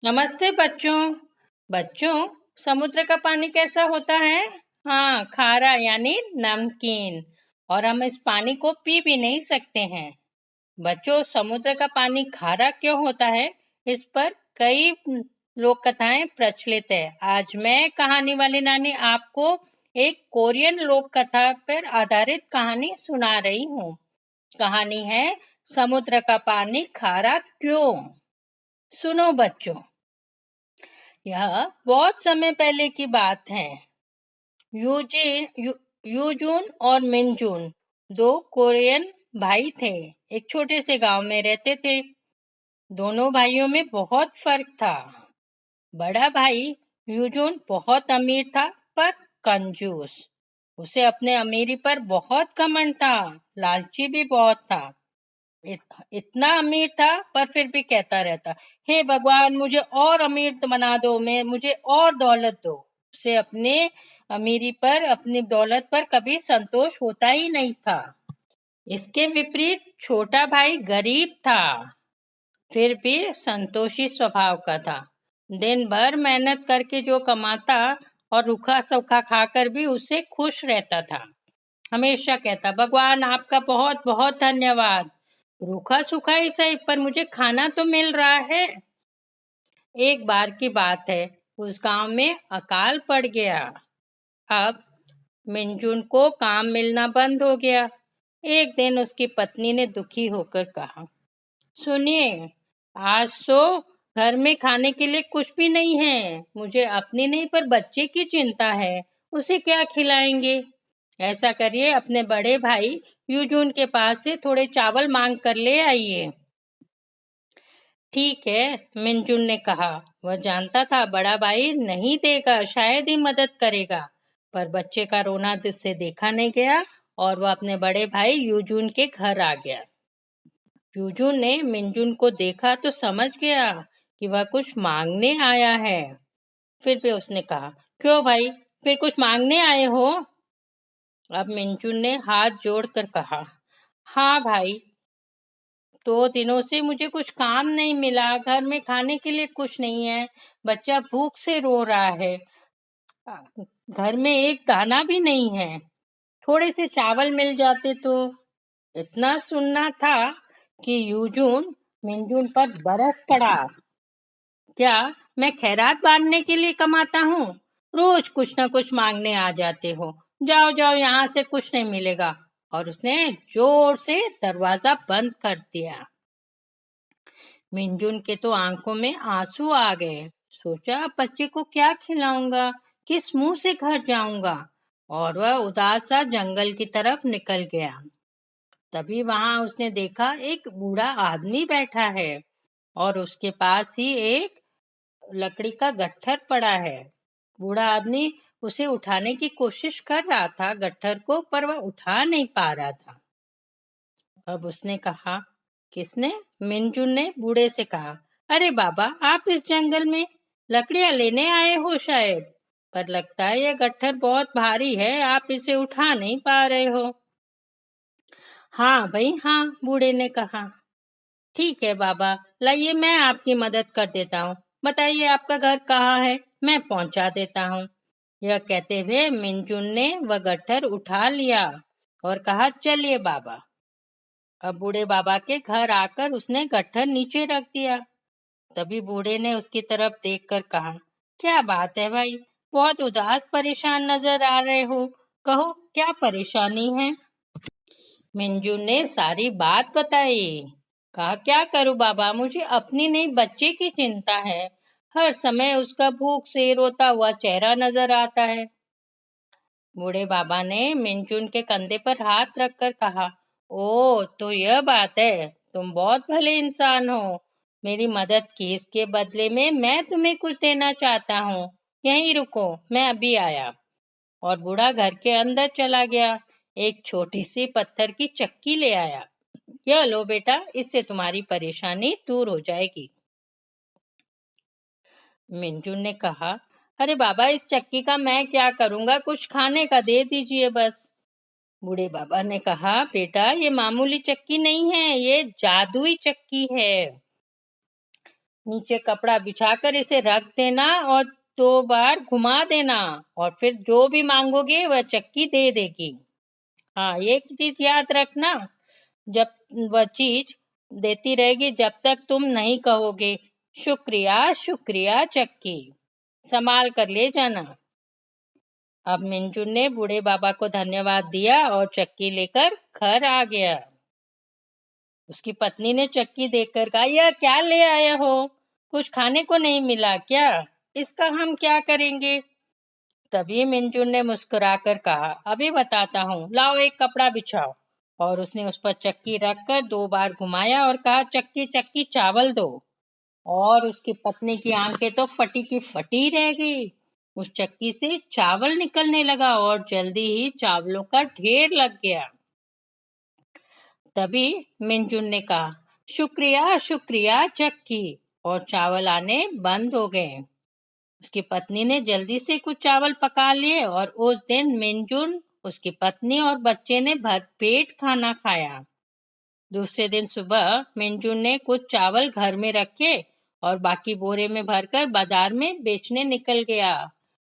नमस्ते बच्चों। बच्चों, समुद्र का पानी कैसा होता है? हाँ, खारा यानी नमकीन। और हम इस पानी को पी भी नहीं सकते हैं। बच्चों, समुद्र का पानी खारा क्यों होता है? इस पर कई लोक कथाएं प्रचलित है। आज मैं कहानी वाली नानी आपको एक कोरियन लोक कथा पर आधारित कहानी सुना रही हूँ। कहानी है समुद्र का पानी खारा क्यों। सुनो बच्चों, यह बहुत समय पहले की बात है। यूजिन यू, यूजून और मिनजून दो कोरियन भाई थे। एक छोटे से गांव में रहते थे। दोनों भाइयों में बहुत फर्क था। बड़ा भाई यूजून बहुत अमीर था पर कंजूस। उसे अपने अमीरी पर बहुत घमंड था। लालची भी बहुत था। इतना अमीर था पर फिर भी कहता रहता, हे भगवान, मुझे और अमीर बना दो, मैं मुझे और दौलत दो। उसे अपने अमीरी पर, अपनी दौलत पर कभी संतोष होता ही नहीं था। इसके विपरीत छोटा भाई गरीब था, फिर भी संतोषी स्वभाव का था। दिन भर मेहनत करके जो कमाता और रूखा सूखा खाकर भी उसे खुश रहता था। हमेशा कहता, भगवान आपका बहुत बहुत धन्यवाद। रूखा सूखा ही सही, पर मुझे खाना तो मिल रहा है। एक बार की बात है, उस गांव में अकाल पड़ गया। अब मिंजुन को काम मिलना बंद हो गया। एक दिन उसकी पत्नी ने दुखी होकर कहा, सुनिए, आज तो घर में खाने के लिए कुछ भी नहीं है। मुझे अपनी नहीं पर बच्चे की चिंता है। उसे क्या खिलाएंगे? ऐसा करिए, अपने बड़े भाई यूजून के पास से थोड़े चावल मांग कर ले आइए। ठीक है, मिनजुन ने कहा। वह जानता था बड़ा भाई नहीं देगा, शायद ही मदद करेगा। पर बच्चे का रोना उससे देखा नहीं गया और वह अपने बड़े भाई यूजून के घर आ गया। यूजून ने मिनजुन को देखा तो समझ गया कि वह कुछ मांगने आया है। फिर भी उसने कहा, क्यों भाई, फिर कुछ मांगने आए हो? अब मिंजुन ने हाथ जोड़कर कहा, हाँ भाई, 2 दिनों से मुझे कुछ काम नहीं मिला, घर में खाने के लिए कुछ नहीं है, बच्चा भूख से रो रहा है, घर में एक दाना भी नहीं है। थोड़े से चावल मिल जाते तो। इतना सुनना था कि यूजुन मिंजुन पर बरस पड़ा। क्या मैं खैरात बांटने के लिए कमाता हूँ? रोज कुछ ना कुछ मांगने आ जाते हो। जाओ जाओ, यहाँ से कुछ नहीं मिलेगा। और उसने जोर से दरवाजा बंद कर दिया। मिंजुन के तो आंखों में आंसू आ गए। सोचा, अब बच्चे को क्या खिलाऊंगा, किस मुंह से घर जाऊंगा। और वह उदास सा जंगल की तरफ निकल गया। तभी वहां उसने देखा एक बूढ़ा आदमी बैठा है और उसके पास ही एक लकड़ी का गट्ठर पड़ा है। बूढ़ा आदमी उसे उठाने की कोशिश कर रहा था गट्ठर को, पर वह उठा नहीं पा रहा था। अब उसने कहा, किसने? मिनजुन ने बूढ़े से कहा, अरे बाबा, आप इस जंगल में लकड़ियां लेने आए हो शायद, पर लगता है यह गट्ठर बहुत भारी है, आप इसे उठा नहीं पा रहे हो। हाँ भाई हाँ, बूढ़े ने कहा। ठीक है बाबा, लाइए मैं आपकी मदद कर देता हूँ। बताइए आपका घर कहाँ है, मैं पहुंचा देता हूँ। यह कहते हुए मिंजुन ने वह गट्ठर उठा लिया और कहा, चलिए बाबा। अब बूढ़े बाबा के घर आकर उसने गट्ठर नीचे रख दिया। तभी बूढ़े ने उसकी तरफ देखकर कहा, क्या बात है भाई, बहुत उदास परेशान नजर आ रहे हो। कहो, क्या परेशानी है? मिंजू ने सारी बात बताई। कहा, क्या करूं बाबा, मुझे अपनी नहीं बच्चे की चिंता है। हर समय उसका भूख से रोता हुआ चेहरा नजर आता है। बूढ़े बाबा ने मिंजुन के कंधे पर हाथ रखकर कहा, ओ तो यह बात है, तुम बहुत भले इंसान हो। मेरी मदद की, इसके बदले में मैं तुम्हें कुछ देना चाहता हूँ। यहीं रुको, मैं अभी आया। और बूढ़ा घर के अंदर चला गया। एक छोटी सी पत्थर की चक्की ले आया। यह लो बेटा, इससे तुम्हारी परेशानी दूर हो जाएगी। मिंजुन ने कहा, अरे बाबा, इस चक्की का मैं क्या करूंगा, कुछ खाने का दे दीजिए बस। बूढ़े बाबा ने कहा, बेटा, ये मामूली चक्की नहीं है, ये जादुई चक्की है। नीचे कपड़ा बिछाकर इसे रख देना और 2 बार घुमा देना और फिर जो भी मांगोगे वह चक्की दे देगी। हाँ, एक चीज याद रखना, जब वह चीज देती रहेगी जब तक तुम नहीं कहोगे शुक्रिया शुक्रिया चक्की, संभाल कर ले जाना। अब मिंजुन ने बूढ़े बाबा को धन्यवाद दिया और चक्की लेकर घर आ गया। उसकी पत्नी ने चक्की देखकर कहा, यह क्या ले आया हो? कुछ खाने को नहीं मिला क्या? इसका हम क्या करेंगे? तभी मिंजुन ने मुस्कुराकर कहा, अभी बताता हूँ, लाओ एक कपड़ा बिछाओ। और उसने उस पर चक्की रखकर 2 बार घुमाया और कहा, चक्की चक्की चावल दो। और उसकी पत्नी की आंखें तो फटी की फटी रह गई। उस चक्की से चावल निकलने लगा और जल्दी ही चावलों का ढेर लग गया। तभी मिंजुन ने कहा, शुक्रिया शुक्रिया चक्की, और चावल आने बंद हो गए। उसकी पत्नी ने जल्दी से कुछ चावल पका लिए और उस दिन मिंजुन, उसकी पत्नी और बच्चे ने भरपेट खाना खाया। दूसरे दिन सुबह मिंजुन ने कुछ चावल घर में रखे और बाकी बोरे में भरकर बाजार में बेचने निकल गया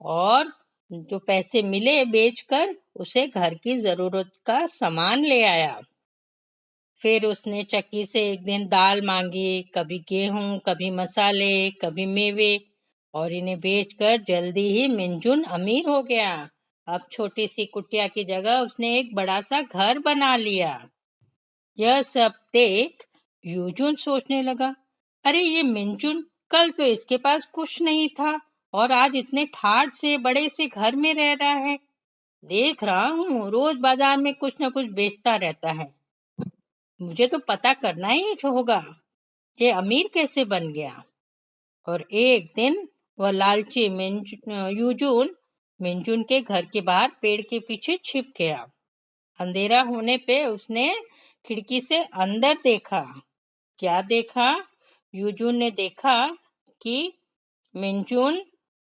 और जो पैसे मिले बेचकर उसे घर की जरूरत का सामान ले आया। फिर उसने चक्की से एक दिन दाल मांगी, कभी गेहूं, कभी मसाले, कभी मेवे, और इन्हें बेचकर जल्दी ही मिंजुन अमीर हो गया। अब छोटी सी कुटिया की जगह उसने एक बड़ा सा घर बना लिया। यह सब देख यूजुन सोचने लगा, अरे ये मिंजुन, कल तो इसके पास कुछ नहीं था और आज इतने ठाठ से बड़े से घर में रह रहा है। देख रहा हूँ रोज बाजार में कुछ न कुछ बेचता रहता है। मुझे तो पता करना ही होगा ये अमीर कैसे बन गया। और एक दिन वह लालची यूजुन मिंजुन के घर के बाहर पेड़ के पीछे छिप गया। अंधेरा होने पे उसने खिड़की से अंदर देखा। क्या देखा? यूजुन ने देखा कि मिंजुन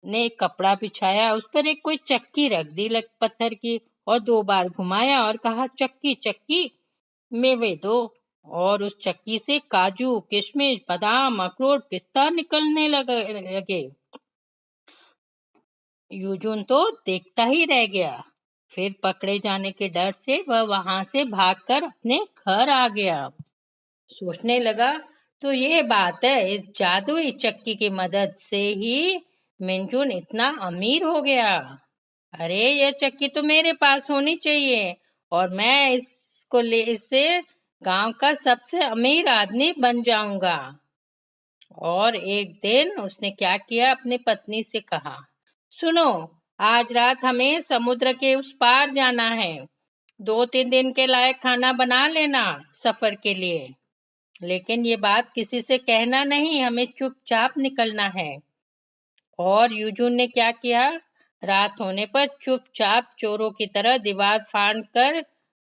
ने एक कपड़ा बिछाया, उस पर एक कोई चक्की रख दी पत्थर की, और 2 बार घुमाया और कहा, चक्की चक्की मेवे दो। और उस चक्की से काजू, किशमिश, बादाम, अखरोट, पिस्ता निकलने लगे। यूजुन तो देखता ही रह गया। फिर पकड़े जाने के डर से वह वहां से भागकर अपने घर आ गया। सोचने लगा, तो ये बात है, इस जादुई चक्की की मदद से ही मिंजुन इतना अमीर हो गया। अरे ये चक्की तो मेरे पास होनी चाहिए और मैं इससे गांव का सबसे अमीर आदमी बन जाऊंगा। और एक दिन उसने क्या किया, अपनी पत्नी से कहा, सुनो, आज रात हमें समुद्र के उस पार जाना है। 2-3 दिन के लायक खाना बना लेना सफर के लिए, लेकिन ये बात किसी से कहना नहीं, हमें चुपचाप निकलना है। और यूजुन ने क्या किया, रात होने पर चुपचाप चोरों की तरह दीवार फाड़कर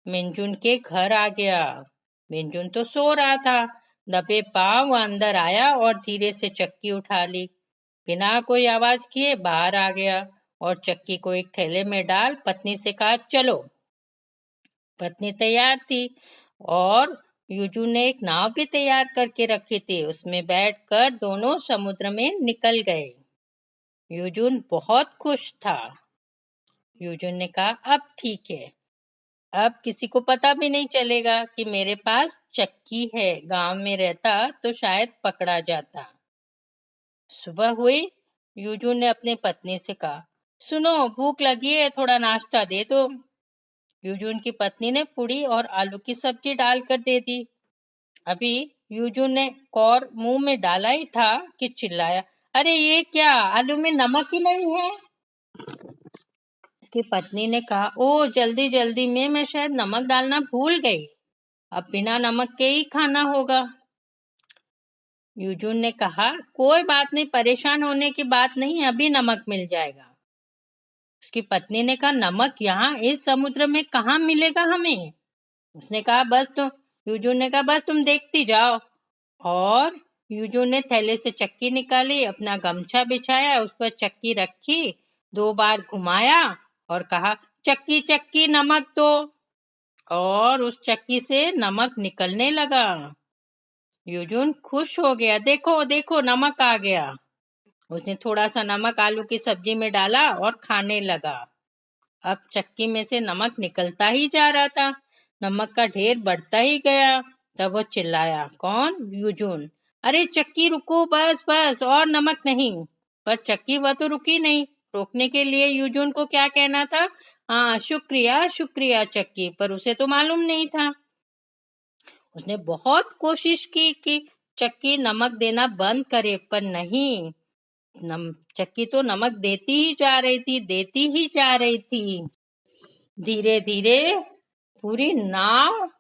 मिंजुन के घर आ गया। मिंजुन तो सो रहा था। दबे पांव वह अंदर आया और धीरे से चक्की उठा ली। बिना कोई आवाज किए बाहर आ गया और चक्की को एक थैले में डाल पत्नी से कहा, चलो। पत्नी तैयार थी और यूजू ने एक नाव भी तैयार करके रखी थी। उसमें बैठकर दोनों समुद्र में निकल गए। यूजुन बहुत खुश था। यूजुन ने कहा, अब ठीक है, अब किसी को पता भी नहीं चलेगा कि मेरे पास चक्की है। गांव में रहता तो शायद पकड़ा जाता। सुबह हुई। यूजुन ने अपनी पत्नी से कहा, सुनो, भूख लगी है, थोड़ा नाश्ता दे दो। यूजुन की पत्नी ने पूड़ी और आलू की सब्जी डालकर दे दी। अभी यूजुन ने कौर मुंह में डाला ही था कि चिल्लाया, अरे ये क्या, आलू में नमक ही नहीं है। उसकी पत्नी ने कहा, ओ जल्दी जल्दी में मैं शायद नमक डालना भूल गई, अब बिना नमक के ही खाना होगा। यूजुन ने कहा, कोई बात नहीं, परेशान होने की बात नहीं, अभी नमक मिल जाएगा। उसकी पत्नी ने कहा, नमक यहाँ इस समुद्र में कहाँ मिलेगा हमें? उसने कहा, बस तुम यूजुन ने कहा, बस तुम देखती जाओ। और यूजुन ने थैले से चक्की निकाली, अपना गमछा बिछाया, उस पर चक्की रखी, 2 बार घुमाया और कहा, चक्की चक्की नमक दो। और उस चक्की से नमक निकलने लगा। यूजुन खुश हो गया। देखो देखो नमक आ गया। उसने थोड़ा सा नमक आलू की सब्जी में डाला और खाने लगा। अब चक्की में से नमक निकलता ही जा रहा था। नमक का ढेर बढ़ता ही गया। तब वो चिल्लाया। कौन? यूजुन। अरे चक्की रुको, बस बस, और नमक नहीं। पर चक्की वह तो रुकी नहीं। रोकने के लिए यूजुन को क्या कहना था? हाँ, शुक्रिया शुक्रिया चक्की, पर उसे तो मालूम नहीं था। उसने बहुत कोशिश की कि चक्की नमक देना बंद करे, पर नहीं। चक्की तो नमक देती ही जा रही थी, देती ही जा रही थी। धीरे धीरे पूरी नाव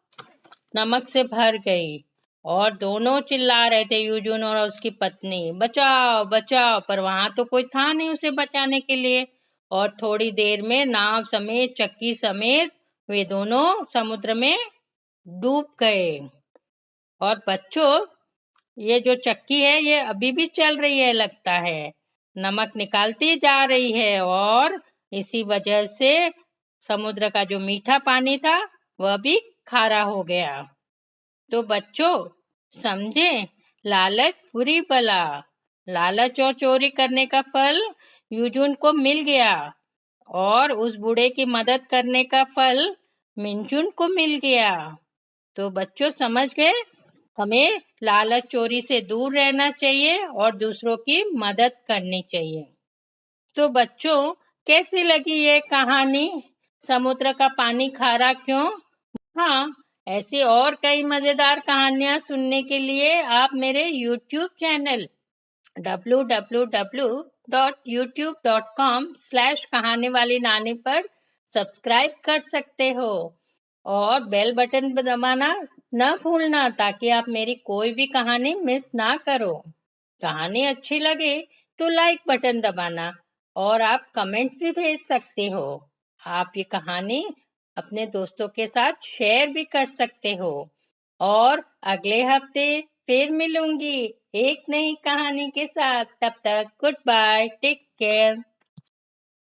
नमक से भर गई और दोनों चिल्ला रहे थे, यूजुन और उसकी पत्नी, बचाओ बचाओ, पर वहां तो कोई था नहीं उसे बचाने के लिए। और थोड़ी देर में नाव समेत, चक्की समेत, वे दोनों समुद्र में डूब गए। और बच्चों, ये जो चक्की है ये अभी भी चल रही है लगता है। नमक निकालती जा रही है और इसी वजह से समुद्र का जो मीठा पानी था वह भी खारा हो गया। तो बच्चों समझे, लालच बुरी बला। लालच और चोरी करने का फल यूजुन को मिल गया और उस बूढ़े की मदद करने का फल मिंजुन को मिल गया। तो बच्चों समझ गए, हमें लालच चोरी से दूर रहना चाहिए और दूसरों की मदद करनी चाहिए। तो बच्चों कैसी लगी ये कहानी? समुद्र का पानी खारा क्यों? हाँ, ऐसी और कई मजेदार कहानियां सुनने के लिए आप मेरे YouTube चैनल www.youtube.com/कहानी वाली नानी पर सब्सक्राइब कर सकते हो और बेल बटन दबाना न भूलना, ताकि आप मेरी कोई भी कहानी मिस ना करो। कहानी अच्छी लगे तो लाइक बटन दबाना और आप कमेंट्स भी भेज सकते हो। आप ये कहानी अपने दोस्तों के साथ शेयर भी कर सकते हो। और अगले हफ्ते फिर मिलूंगी एक नई कहानी के साथ। तब तक गुड बाय, टेक केयर।